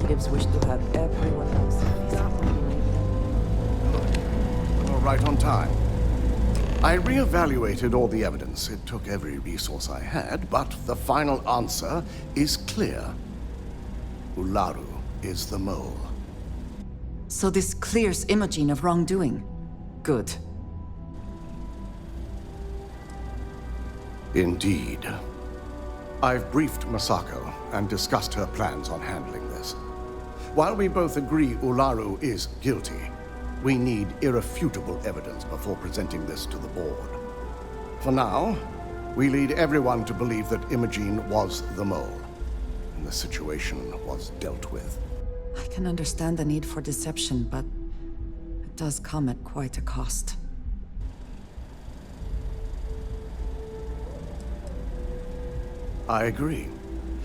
operatives wish to have everyone else visible. All right on time. I reevaluated all the evidence. It took every resource I had, but the final answer is clear. Ularu is the mole. So this clears Imogene of wrongdoing. Good. Indeed. I've briefed Masako and discussed her plans on handling this. While we both agree Ularu is guilty, we need irrefutable evidence before presenting this to the board. For now, we lead everyone to believe that Imogene was the mole, and the situation was dealt with. I can understand the need for deception, but it does come at quite a cost. I agree.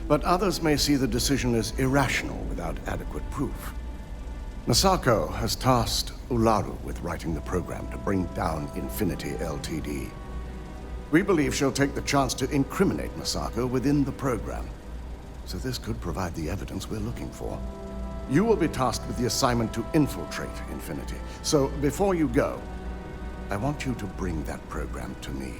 But others may see the decision as irrational without adequate proof. Masako has tasked Ularu with writing the program to bring down Infinity Ltd. We believe she'll take the chance to incriminate Masako within the program. So this could provide the evidence we're looking for. You will be tasked with the assignment to infiltrate Infinity. So before you go, I want you to bring that program to me.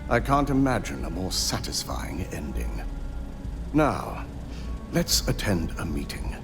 I can't imagine a more satisfying ending. Now, let's attend a meeting.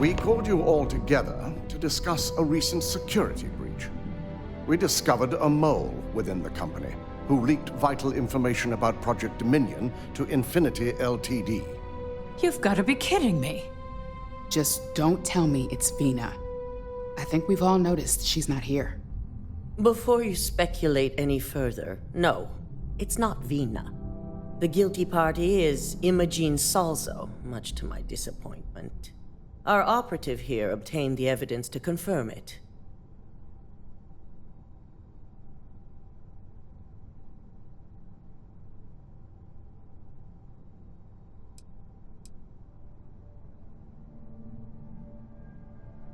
We called you all together to discuss a recent security breach. We discovered a mole within the company who leaked vital information about Project Dominion to Infinity Ltd. You've got to be kidding me. Just don't tell me it's Vina. I think we've all noticed she's not here. Before you speculate any further, no, it's not Vina. The guilty party is Imogene Salzo, much to my disappointment. Our operative here obtained the evidence to confirm it.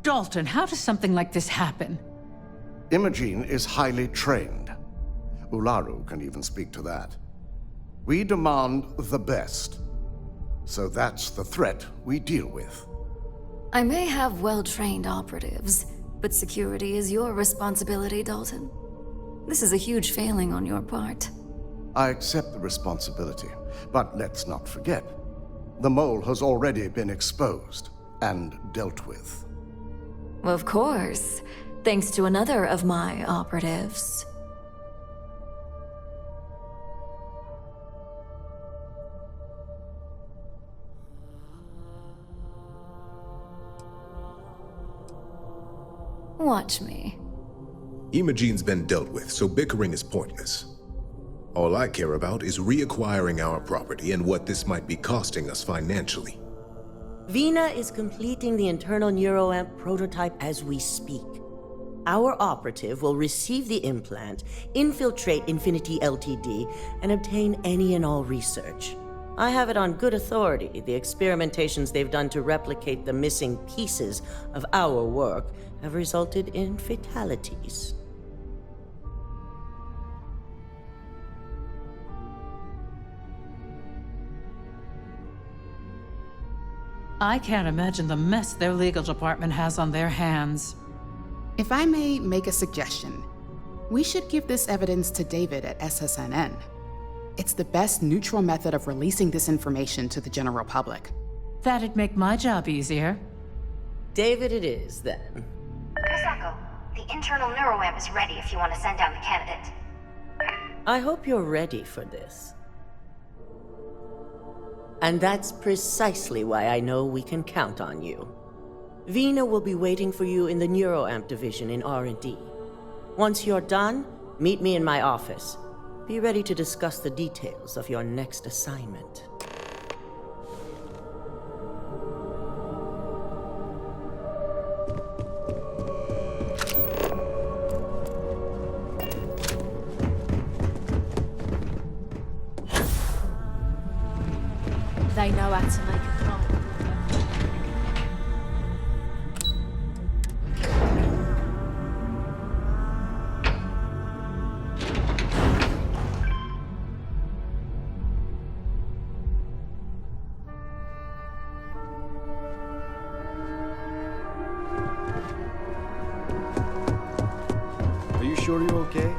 Dalton, how does something like this happen? Imogene is highly trained. Ularu can even speak to that. We demand the best. So that's the threat we deal with. I may have well-trained operatives, but security is your responsibility, Dalton. This is a huge failing on your part. I accept the responsibility, but let's not forget, the mole has already been exposed and dealt with. Of course, thanks to another of my operatives. Watch me. Imogene's been dealt with, so bickering is pointless. All I care about is reacquiring our property and what this might be costing us financially. Vina is completing the internal neuroamp prototype as we speak. Our operative will receive the implant, infiltrate Infinity Ltd, and obtain any and all research. I have it on good authority. The experimentations they've done to replicate the missing pieces of our work have resulted in fatalities. I can't imagine the mess their legal department has on their hands. If I may make a suggestion, we should give this evidence to David at SSNN. It's the best neutral method of releasing this information to the general public. That'd make my job easier. David it is, then. Masako, the internal neuroamp is ready if you want to send down the candidate. I hope you're ready for this. And that's precisely why I know we can count on you. Vina will be waiting for you in the neuroamp division in R&D. Once you're done, meet me in my office. Be ready to discuss the details of your next assignment. They know how to make a clone. Are you sure you're okay?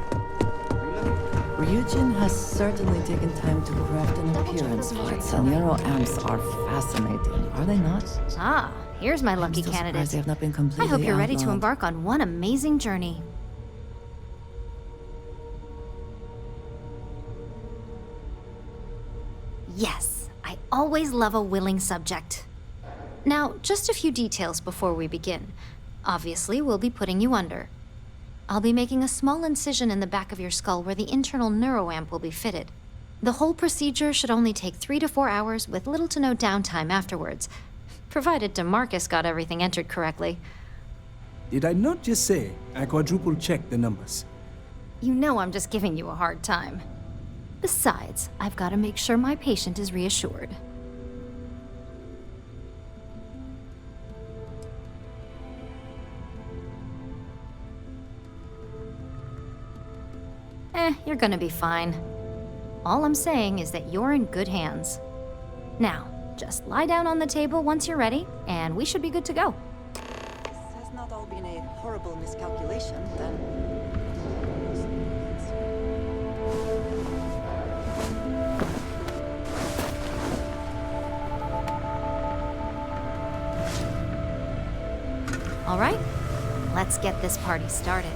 Ryujin has certainly taken time to craft an appearance for it. Nero amps are fascinating, are they not? Ah, here's my lucky I'm still candidate. surprised they have not been completely I hope you're ready to outlawed. embark on one amazing journey. Yes, I always love a willing subject. Now, just a few details before we begin. Obviously, we'll be putting you under. I'll be making a small incision in the back of your skull where the internal neuroamp will be fitted. The whole procedure should only take 3 to 4 hours with little to no downtime afterwards, provided DeMarcus got everything entered correctly. Did I not just say I quadruple-checked the numbers? You know I'm just giving you a hard time. Besides, I've got to make sure my patient is reassured. You're gonna be fine. All I'm saying is that you're in good hands. Now, just lie down on the table once you're ready, and we should be good to go. This has not all been a horrible miscalculation, then. All right, let's get this party started.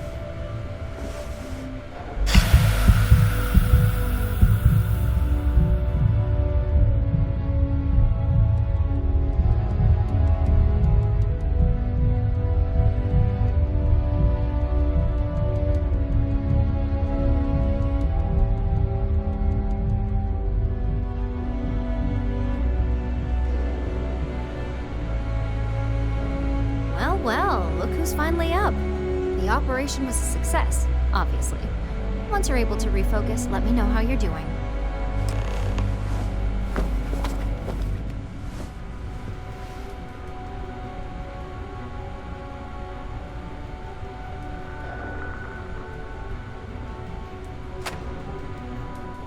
Well, look who's finally up. The operation was a success, obviously. Once you're able to refocus, let me know how you're doing.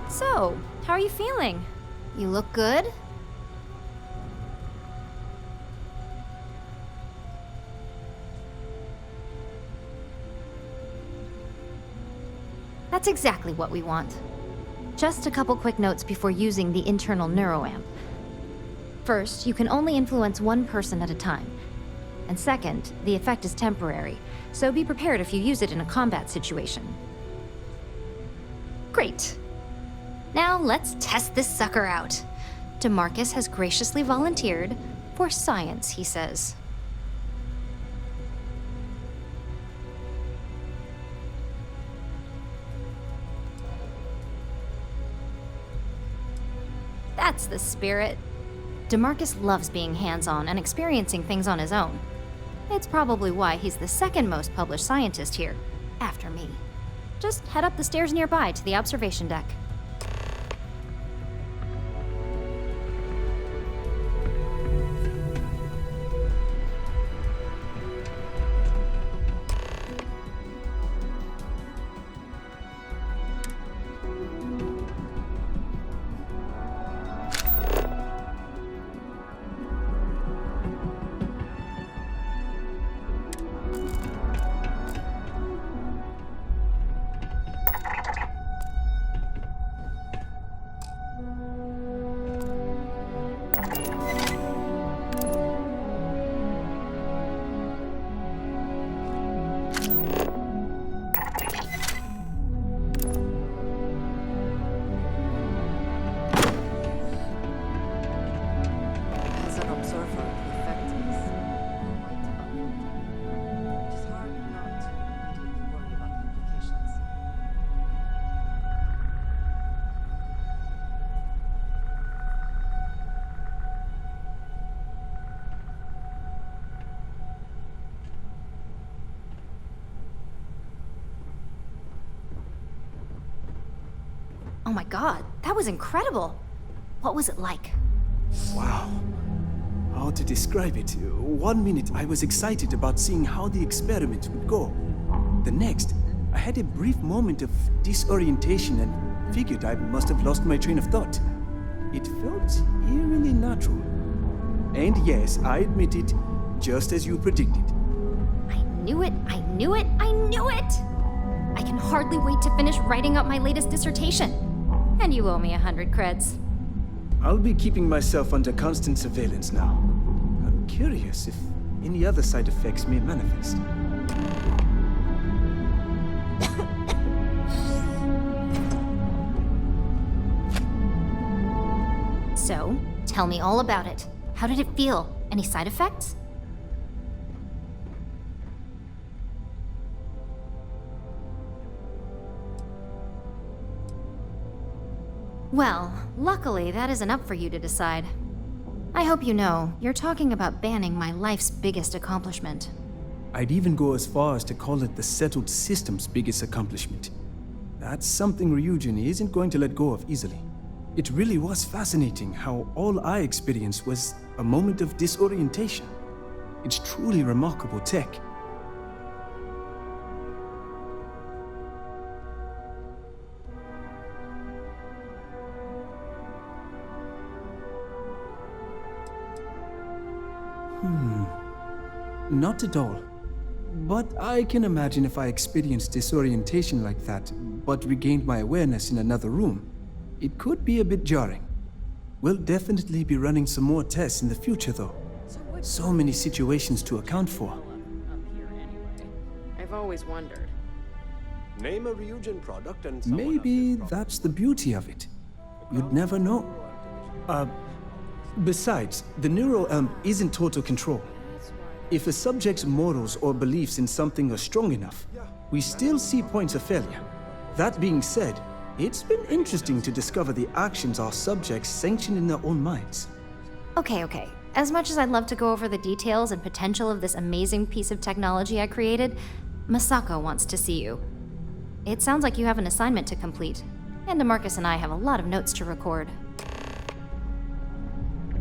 So, how are you feeling? You look good? That's exactly what we want. Just a couple quick notes before using the internal neuroamp. First, you can only influence one person at a time. And second, the effect is temporary, so be prepared if you use it in a combat situation. Great. Now let's test this sucker out. DeMarcus has graciously volunteered for science, he says. That's the spirit. DeMarcus loves being hands-on and experiencing things on his own. It's probably why he's the second most published scientist here, after me. Just head up the stairs nearby to the observation deck. Oh my god, that was incredible. What was it like? Wow. How to describe it? 1 minute I was excited about seeing how the experiment would go. The next, I had a brief moment of disorientation and figured I must have lost my train of thought. It felt eerily natural. And yes, I admit it, just as you predicted. I knew it, I knew it, I knew it! I can hardly wait to finish writing up my latest dissertation. And you owe me 100 creds. I'll be keeping myself under constant surveillance now. I'm curious if any other side effects may manifest. So, tell me all about it. How did it feel? Any side effects? Well, luckily that isn't up for you to decide. I hope you know, you're talking about banning my life's biggest accomplishment. I'd even go as far as to call it the settled system's biggest accomplishment. That's something Ryujin isn't going to let go of easily. It really was fascinating how all I experienced was a moment of disorientation. It's truly remarkable tech. Not at all. But I can imagine if I experienced disorientation like that, but regained my awareness in another room, it could be a bit jarring. We'll definitely be running some more tests in the future, though. So many situations to account for. I've always wondered. Name a Ryujin product and Maybe that's the beauty of it. You'd never know. Besides, the neural amp isn't total control. If a subject's morals or beliefs in something are strong enough, we still see points of failure. That being said, it's been interesting to discover the actions our subjects sanction in their own minds. Okay. As much as I'd love to go over the details and potential of this amazing piece of technology I created, Masako wants to see you. It sounds like you have an assignment to complete, and DeMarcus and I have a lot of notes to record.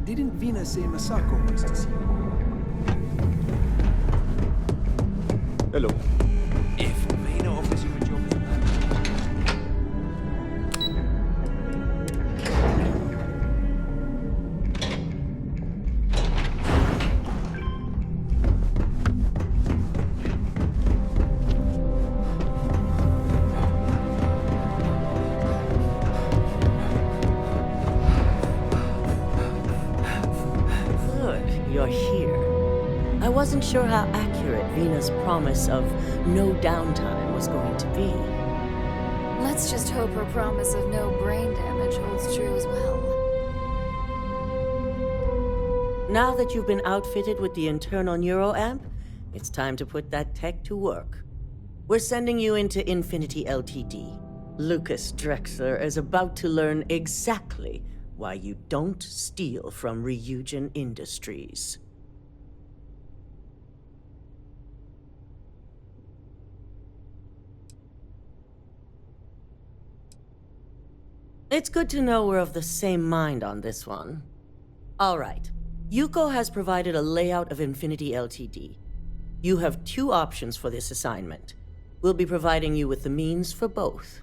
Didn't Vina say Masako wants to see you? Hello. If Vina offers you a job as a Good, you're here. I wasn't sure how accurate Vina's promise of no downtime was going to be. Let's just hope her promise of no brain damage holds true as well. Now that you've been outfitted with the internal neuroamp, it's time to put that tech to work. We're sending you into Infinity Ltd. Lucas Drexler is about to learn exactly why you don't steal from Ryujin Industries. It's good to know we're of the same mind on this one. All right. Yuko has provided a layout of Infinity Ltd. You have two options for this assignment. We'll be providing you with the means for both.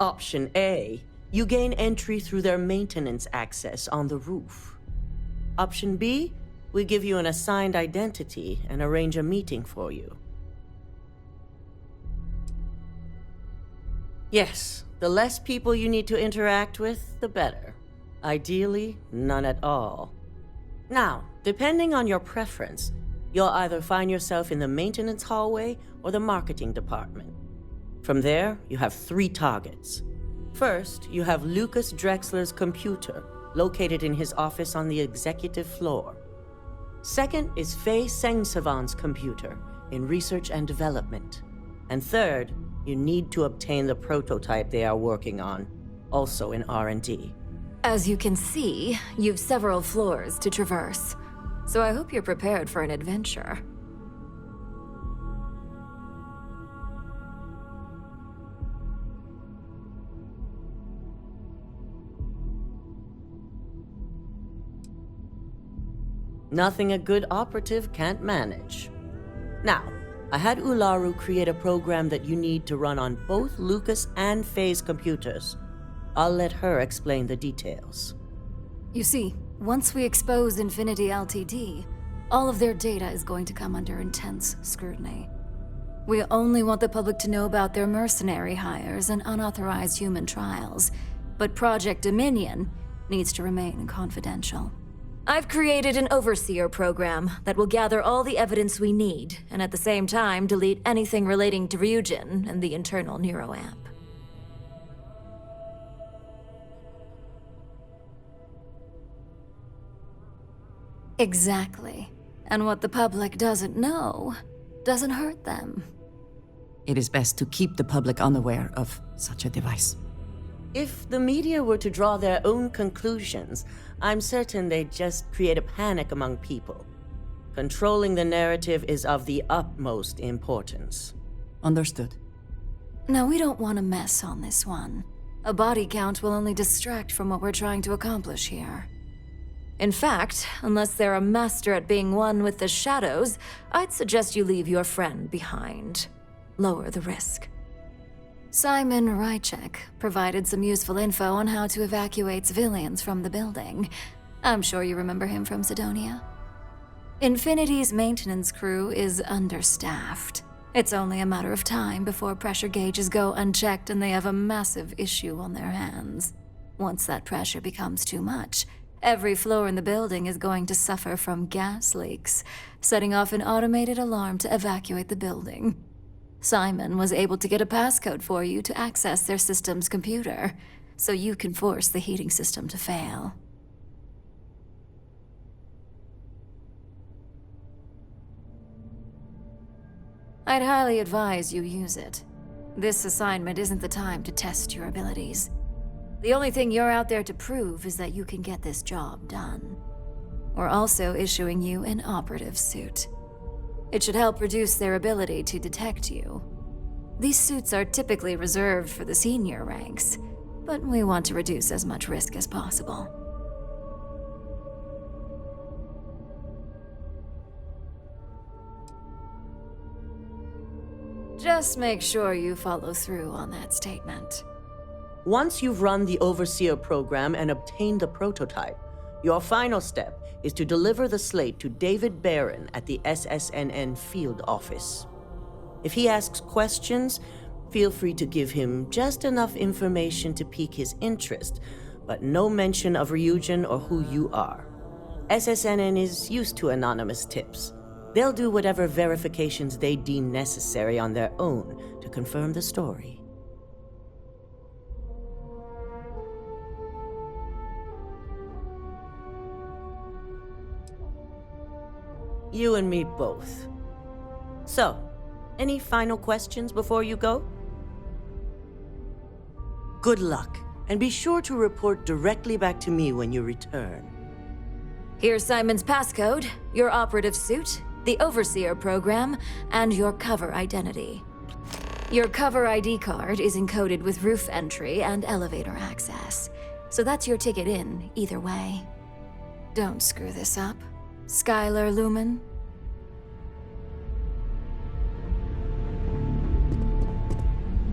Option A, you gain entry through their maintenance access on the roof. Option B, we give you an assigned identity and arrange a meeting for you. Yes. The less people you need to interact with, the better. Ideally, none at all. Now, depending on your preference, you'll either find yourself in the maintenance hallway or the marketing department. From there, you have 3 targets. First, you have Lucas Drexler's computer, located in his office on the executive floor. Second is Faye Sengsavan's computer, in research and development. And third, you need to obtain the prototype they are working on, also in R&D. As you can see, you've several floors to traverse, so I hope you're prepared for an adventure. Nothing a good operative can't manage. Now, I had Ularu create a program that you need to run on both Lucas and Faye's computers. I'll let her explain the details. You see, once we expose Infinity Ltd, all of their data is going to come under intense scrutiny. We only want the public to know about their mercenary hires and unauthorized human trials, but Project Dominion needs to remain confidential. I've created an overseer program that will gather all the evidence we need, and at the same time delete anything relating to Ryujin and the internal neuroamp. Exactly. And what the public doesn't know doesn't hurt them. It is best to keep the public unaware of such a device. If the media were to draw their own conclusions, I'm certain they'd just create a panic among people. Controlling the narrative is of the utmost importance. Understood. Now, we don't want to mess on this one. A body count will only distract from what we're trying to accomplish here. In fact, unless they're a master at being one with the shadows, I'd suggest you leave your friend behind. Lower the risk. Simon Rychek provided some useful info on how to evacuate civilians from the building. I'm sure you remember him from Sidonia. Infinity's maintenance crew is understaffed. It's only a matter of time before pressure gauges go unchecked and they have a massive issue on their hands. Once that pressure becomes too much, every floor in the building is going to suffer from gas leaks, setting off an automated alarm to evacuate the building. Simon was able to get a passcode for you to access their system's computer, so you can force the heating system to fail. I'd highly advise you use it. This assignment isn't the time to test your abilities. The only thing you're out there to prove is that you can get this job done. We're also issuing you an operative suit. It should help reduce their ability to detect you. These suits are typically reserved for the senior ranks, but we want to reduce as much risk as possible. Just make sure you follow through on that statement. Once you've run the Overseer program and obtained the prototype, your final step is to deliver the slate to David Barron at the SSNN field office. If he asks questions, feel free to give him just enough information to pique his interest, but no mention of Ryujin or who you are. SSNN is used to anonymous tips. They'll do whatever verifications they deem necessary on their own to confirm the story. You and me both. So, any final questions before you go? Good luck, and be sure to report directly back to me when you return. Here's Simon's passcode, your operative suit, the Overseer program, and your cover identity. Your cover ID card is encoded with roof entry and elevator access, so that's your ticket in, either way. Don't screw this up. Skylar Lumen?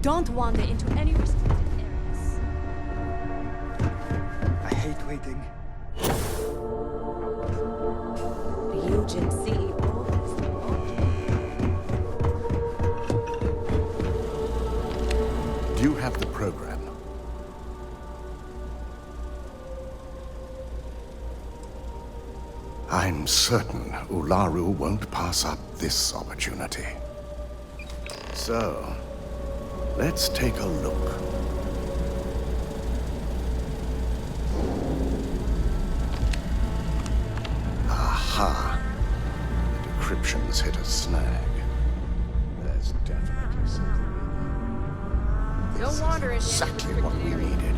Don't wander into any restricted areas. I hate waiting. Ryujin CEO. Do you have the program? I'm certain Ularu won't pass up this opportunity. So, let's take a look. Aha! The decryption's hit a snag. There's definitely something in there. This is exactly what we needed.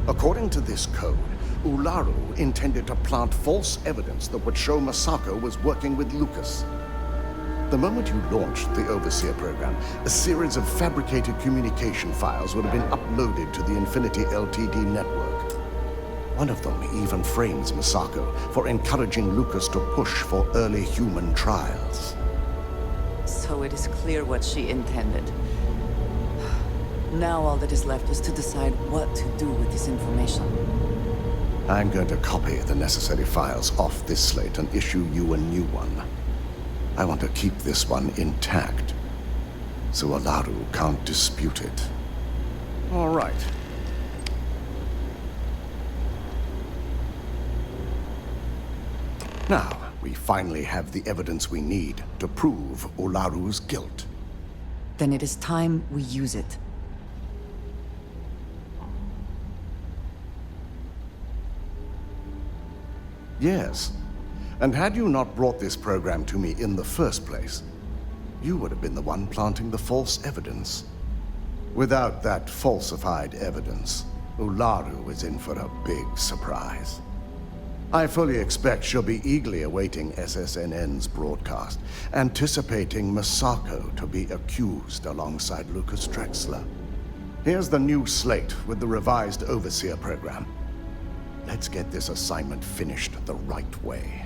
According to this code, Ularu intended to plant false evidence that would show Masako was working with Lucas. The moment you launched the Overseer program, a series of fabricated communication files would have been uploaded to the Infinity Ltd network. One of them even frames Misako for encouraging Lucas to push for early human trials. So it is clear what she intended. Now all that is left is to decide what to do with this information. I'm going to copy the necessary files off this slate and issue you a new one. I want to keep this one intact, so Ularu can't dispute it. All right. Now, we finally have the evidence we need to prove Ularu's guilt. Then it is time we use it. Yes. And had you not brought this program to me in the first place, you would have been the one planting the false evidence. Without that falsified evidence, Ularu is in for a big surprise. I fully expect she'll be eagerly awaiting SSNN's broadcast, anticipating Misako to be accused alongside Lucas Drexler. Here's the new slate with the revised Overseer program. Let's get this assignment finished the right way.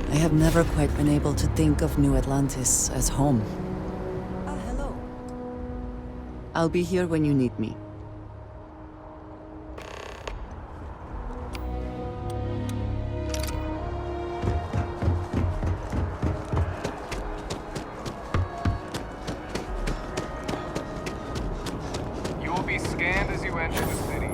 I have never quite been able to think of New Atlantis as home. Hello. I'll be here when you need me. You will be scanned as you enter the city.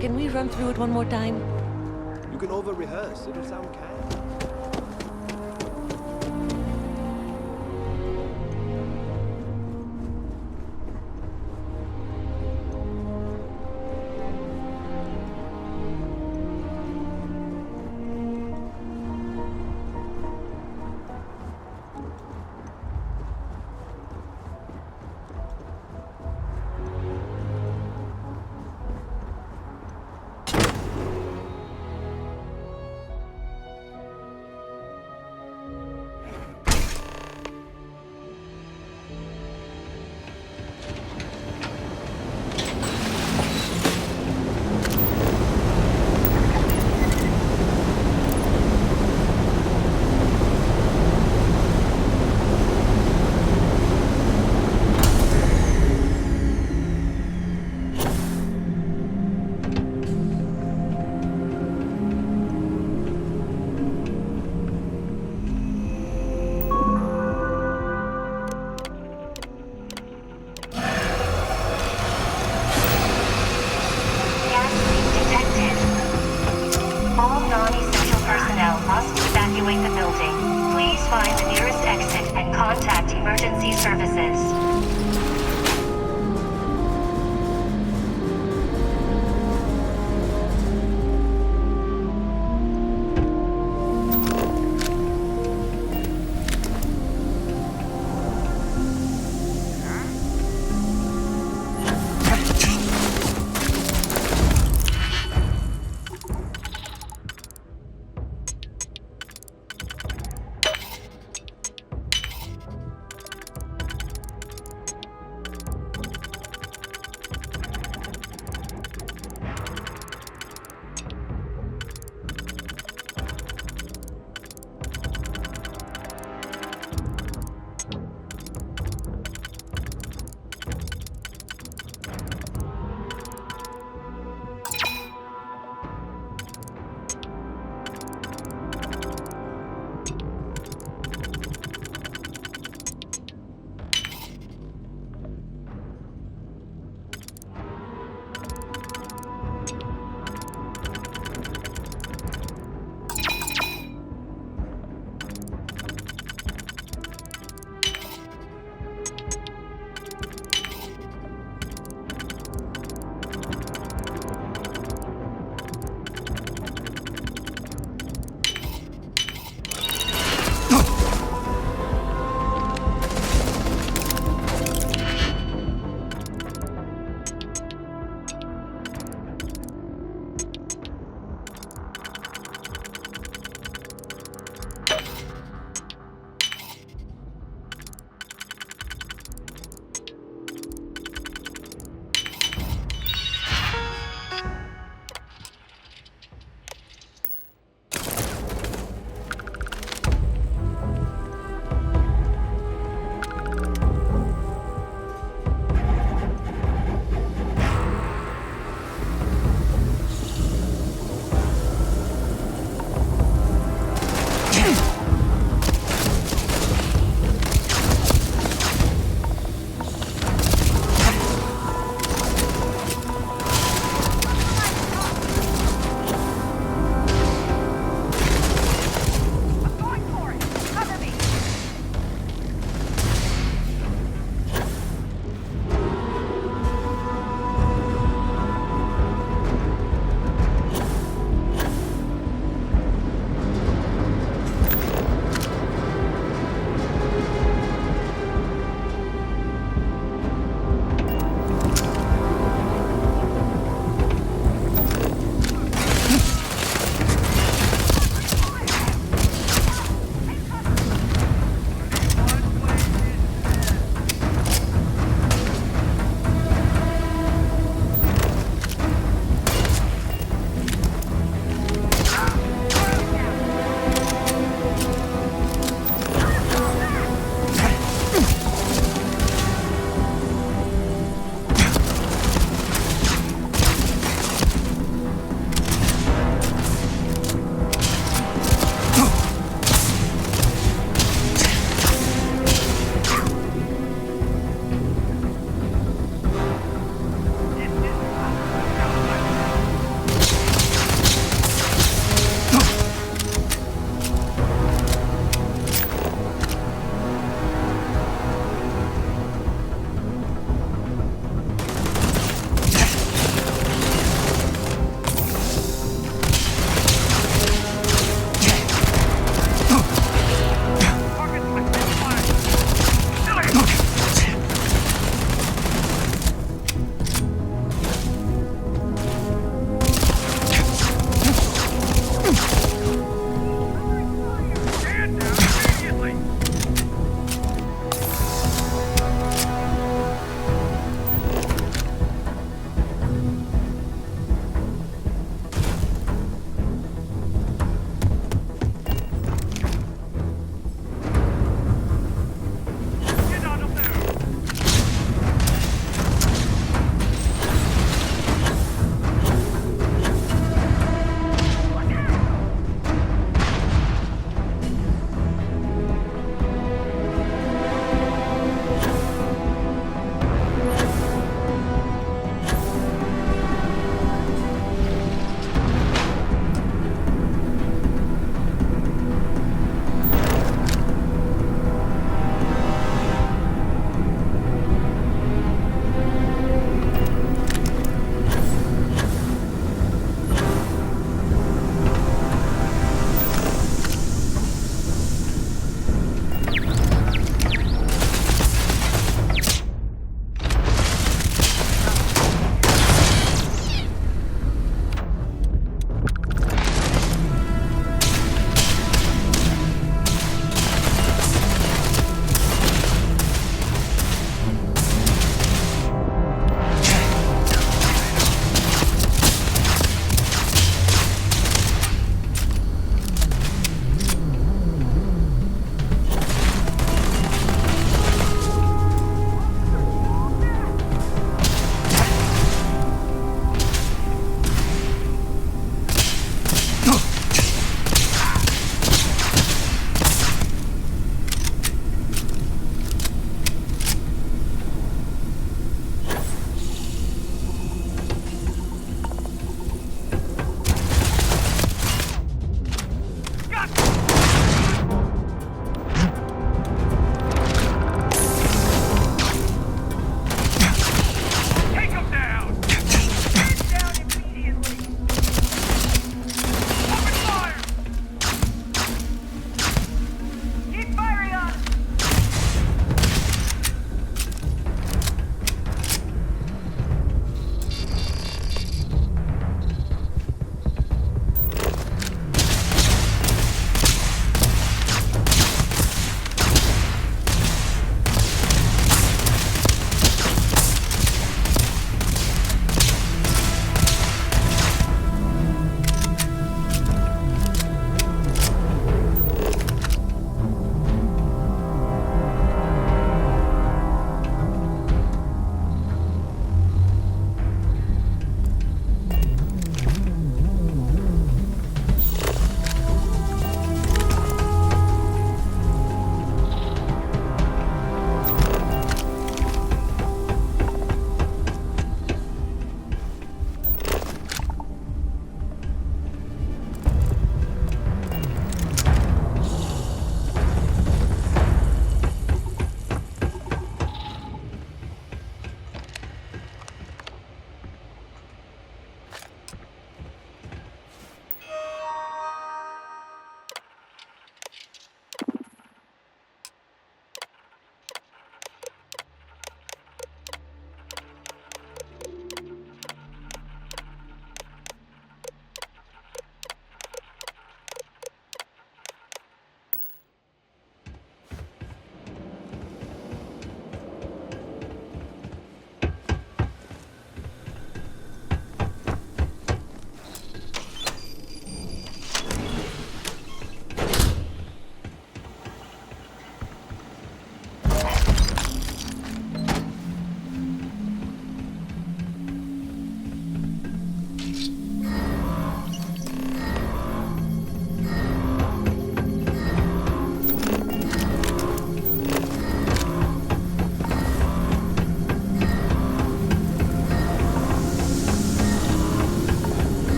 Can we run through it one more time? You can over-rehearse. It'll sound kind. services.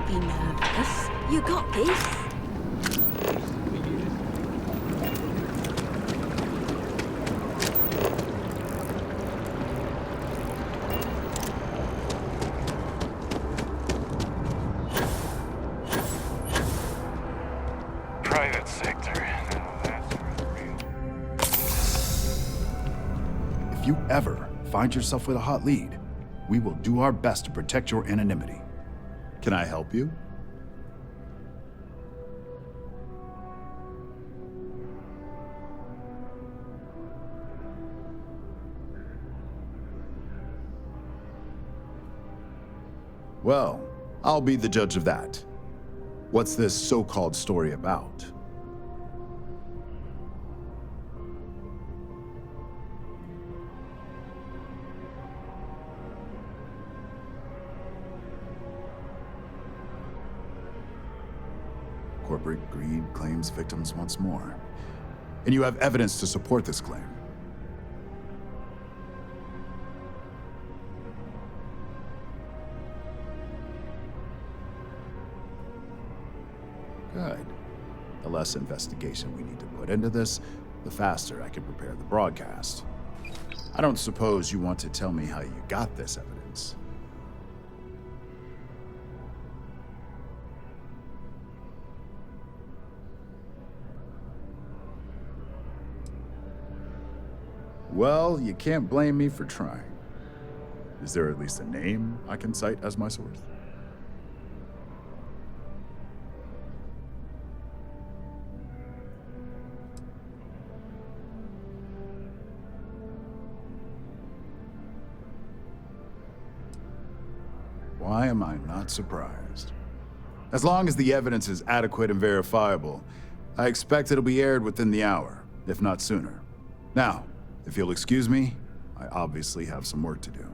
be nervous. You got this. Private sector. Now that's real. If you ever find yourself with a hot lead, we will do our best to protect your anonymity. Can I help you? Well, I'll be the judge of that. What's this so-called story about? Corporate greed claims victims once more. And you have evidence to support this claim. Good. The less investigation we need to put into this, the faster I can prepare the broadcast. I don't suppose you want to tell me how you got this evidence. Well, you can't blame me for trying. Is there at least a name I can cite as my source? Why am I not surprised? As long as the evidence is adequate and verifiable, I expect it'll be aired within the hour, if not sooner. Now, if you'll excuse me, I obviously have some work to do.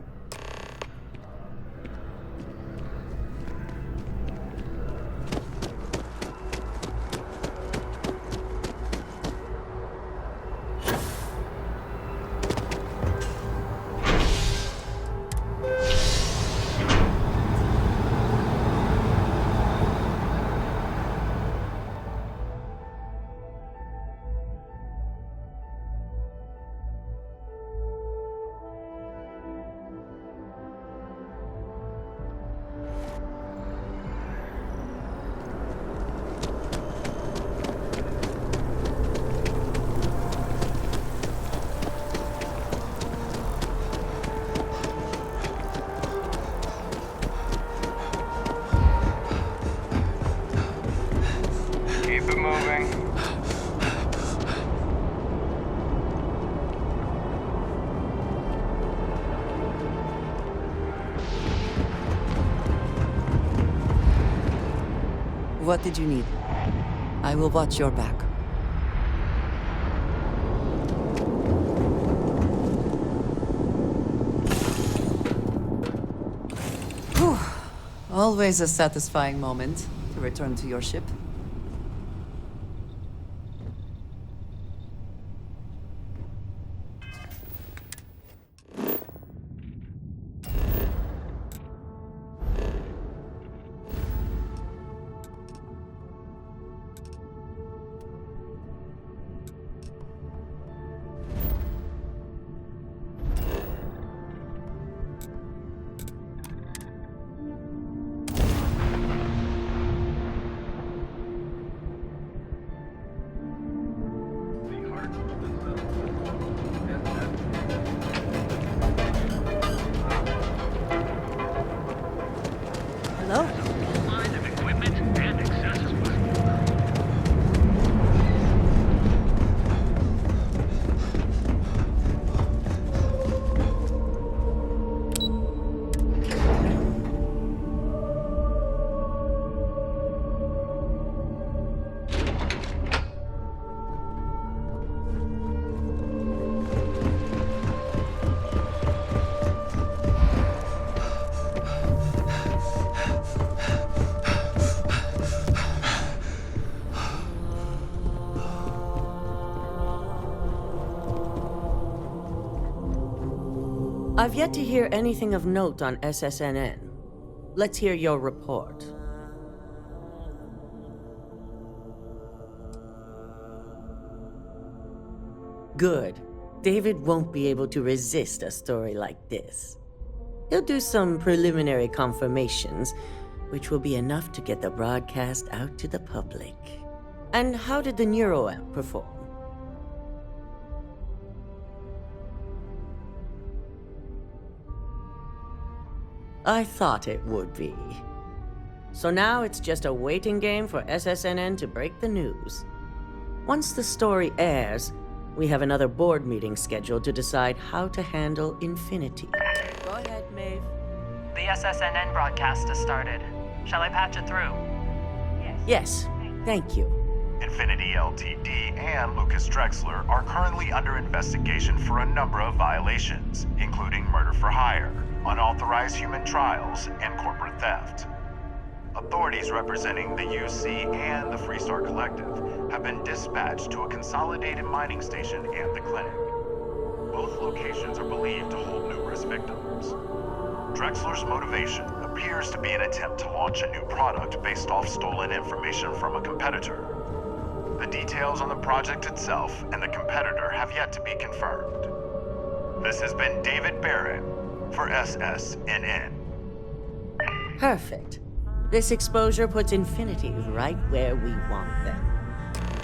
Keep it moving. What did you need? I will watch your back. Whew. Always a satisfying moment to return to your ship. Hello? I've yet to hear anything of note on SSNN. Let's hear your report. Good. David won't be able to resist a story like this. He'll do some preliminary confirmations, which will be enough to get the broadcast out to the public. And how did the NeuroAmp perform? I thought it would be. So now it's just a waiting game for SSNN to break the news. Once the story airs, we have another board meeting scheduled to decide how to handle Infinity. Go ahead, Maeve. The SSNN broadcast has started. Shall I patch it through? Yes, thank you. Infinity Ltd. and Lucas Drexler are currently under investigation for a number of violations, including murder for hire, unauthorized human trials, and corporate theft. Authorities representing the UC and the Freestar Collective have been dispatched to a consolidated mining station and the clinic. Both locations are believed to hold numerous victims. Drexler's motivation appears to be an attempt to launch a new product based off stolen information from a competitor. The details on the project itself and the competitor have yet to be confirmed. This has been David Barrett for SSNN. Perfect. This exposure puts Infinity right where we want them.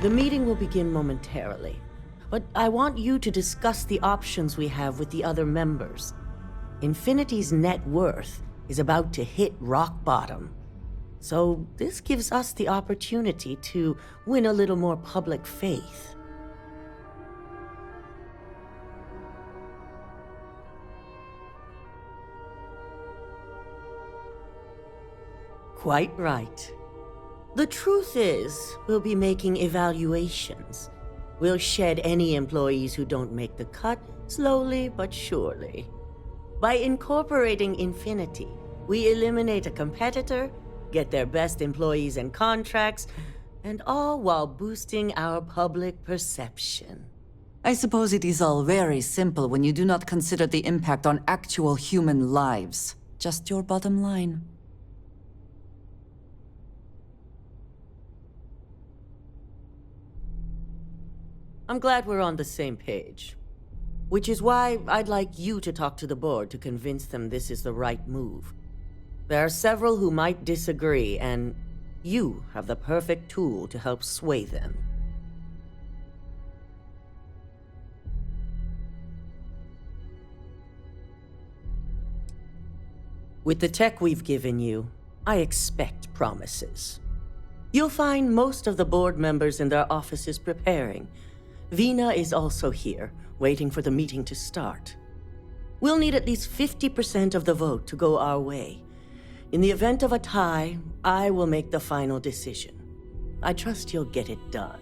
The meeting will begin momentarily, but I want you to discuss the options we have with the other members. Infinity's net worth is about to hit rock bottom. So this gives us the opportunity to win a little more public faith. Quite right. The truth is, we'll be making evaluations. We'll shed any employees who don't make the cut, slowly but surely. By incorporating Infinity, we eliminate a competitor, get their best employees and contracts, and all while boosting our public perception. I suppose it is all very simple when you do not consider the impact on actual human lives. Just your bottom line. I'm glad we're on the same page. Which is why I'd like you to talk to the board to convince them this is the right move. There are several who might disagree, and you have the perfect tool to help sway them. With the tech we've given you, I expect promises. You'll find most of the board members in their offices preparing. Vina is also here, waiting for the meeting to start. We'll need at least 50% of the vote to go our way. In the event of a tie, I will make the final decision. I trust you'll get it done.